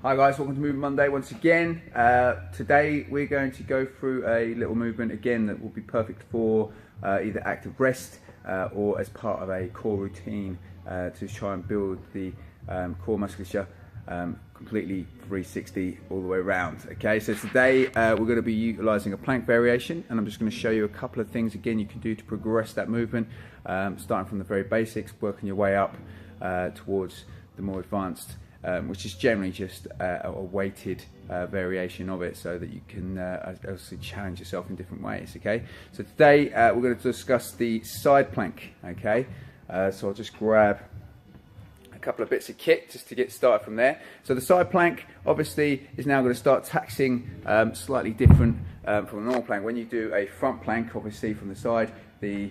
Hi guys, welcome to Movement Monday once again. Today we're going to go through a little movement again that will be perfect for either active rest or as part of a core routine to try and build the core musculature completely 360 all the way around. Okay, so today we're going to be utilizing a plank variation, and I'm just going to show you a couple of things again you can do to progress that movement, starting from the very basics, working your way up towards the more advanced, which is generally just a weighted variation of it, so that you can obviously challenge yourself in different ways. Okay, so today we're going to discuss the side plank. Okay, so I'll just grab a couple of bits of kit just to get started from there. So the side plank obviously is now going to start taxing slightly different from a normal plank. When you do a front plank, obviously from the side, the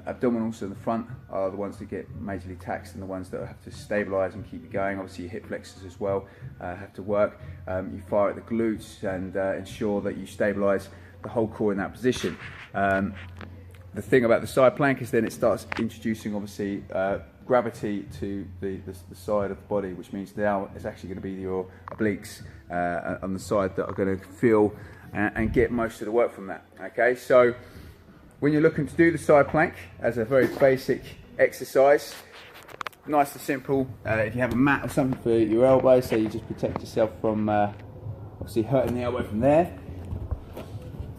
abdominals in the front are the ones that get majorly taxed and the ones that have to stabilise and keep you going. Obviously your hip flexors as well have to work. You fire at the glutes and ensure that you stabilise the whole core in that position. The thing about the side plank is then it starts introducing obviously gravity to the side of the body, which means now it's actually going to be your obliques on the side that are going to feel and get most of the work from that. Okay, so when you're looking to do the side plank as a very basic exercise, nice and simple, if you have a mat or something for your elbow, so you just protect yourself from obviously hurting the elbow from there.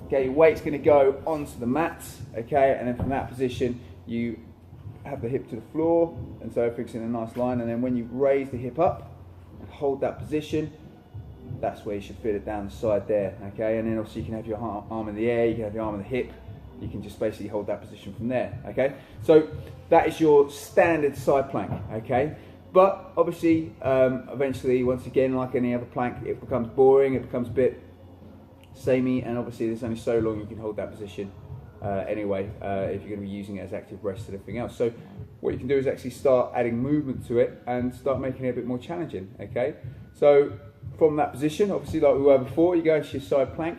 Okay, your weight's going to go onto the mat, okay, and then from that position you have the hip to the floor, and so everything's in a nice line, and then when you raise the hip up and hold that position, that's where you should feel it down the side there. Okay, and then obviously you can have your arm in the air, you can have your arm in the hip, you can just basically hold that position from there. Okay, so that is your standard side plank. Okay, but obviously eventually, once again, like any other plank, it becomes boring, it becomes a bit samey, and obviously there's only so long you can hold that position anyway if you're going to be using it as active rest and everything else. So what you can do is actually start adding movement to it and start making it a bit more challenging. Okay, so from that position, obviously like we were before, you go into your side plank,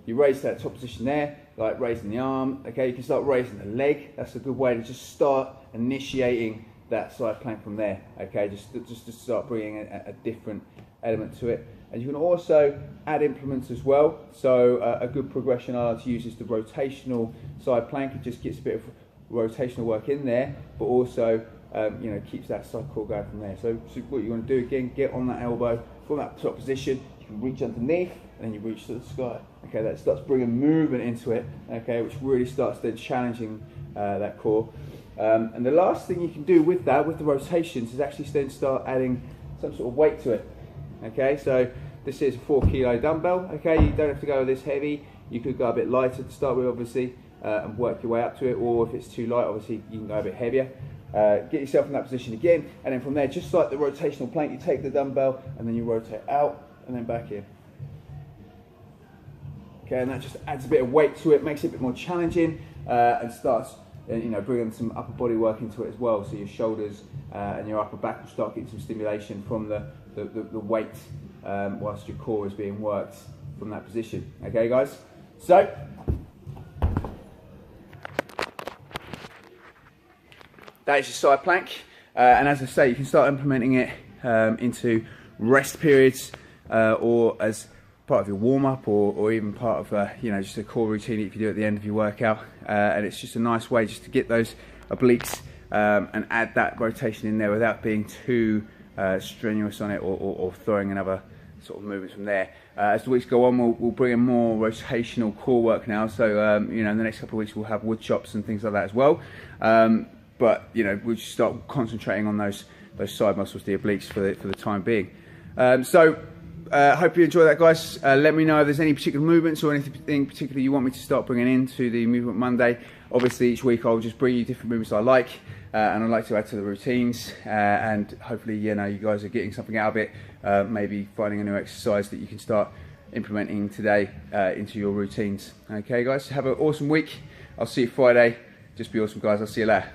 you raise that top position there, like raising the arm. Okay, you can start raising the leg. That's a good way to just start initiating that side plank from there. Okay, just to start bringing a different element to it. And you can also add implements as well. So a good progression I like to use is the rotational side plank. It just gets a bit of rotational work in there, but also you know, keeps that side core going from there. So what you want to do again, get on that elbow from that top position. You can reach underneath, and then you reach to the sky. Okay, that starts bringing movement into it. Okay, which really starts then challenging that core. And the last thing you can do with that, with the rotations, is actually then start adding some sort of weight to it. Okay, so this is a 4 kilo dumbbell. Okay, you don't have to go this heavy. You could go a bit lighter to start with, obviously, and work your way up to it. Or if it's too light, obviously you can go a bit heavier. Get yourself in that position again, and then from there, just like the rotational plank, you take the dumbbell and then you rotate out and then back in. Okay, and that just adds a bit of weight to it, makes it a bit more challenging, and starts, you know, bringing some upper body work into it as well. So your shoulders and your upper back will start getting some stimulation from the weight, whilst your core is being worked from that position. Okay, guys. So that is your side plank, and as I say, you can start implementing it into rest periods or as part of your warm-up, or even part of you know, just a core routine if you do at the end of your workout. And it's just a nice way just to get those obliques and add that rotation in there without being too strenuous on it, or throwing another sort of movements from there. As the weeks go on, we'll bring in more rotational core work now. So you know, in the next couple of weeks we'll have wood chops and things like that as well. But you know, we'll just start concentrating on those side muscles, the obliques, for the time being. Hope you enjoy that, guys. Let me know if there's any particular movements or anything particular you want me to start bringing into the Movement Monday. Obviously, each week I'll just bring you different movements I like, and I like to add to the routines. And hopefully, you know, you guys are getting something out of it. Maybe finding a new exercise that you can start implementing today into your routines. Okay, guys. Have an awesome week. I'll see you Friday. Just be awesome, guys. I'll see you later.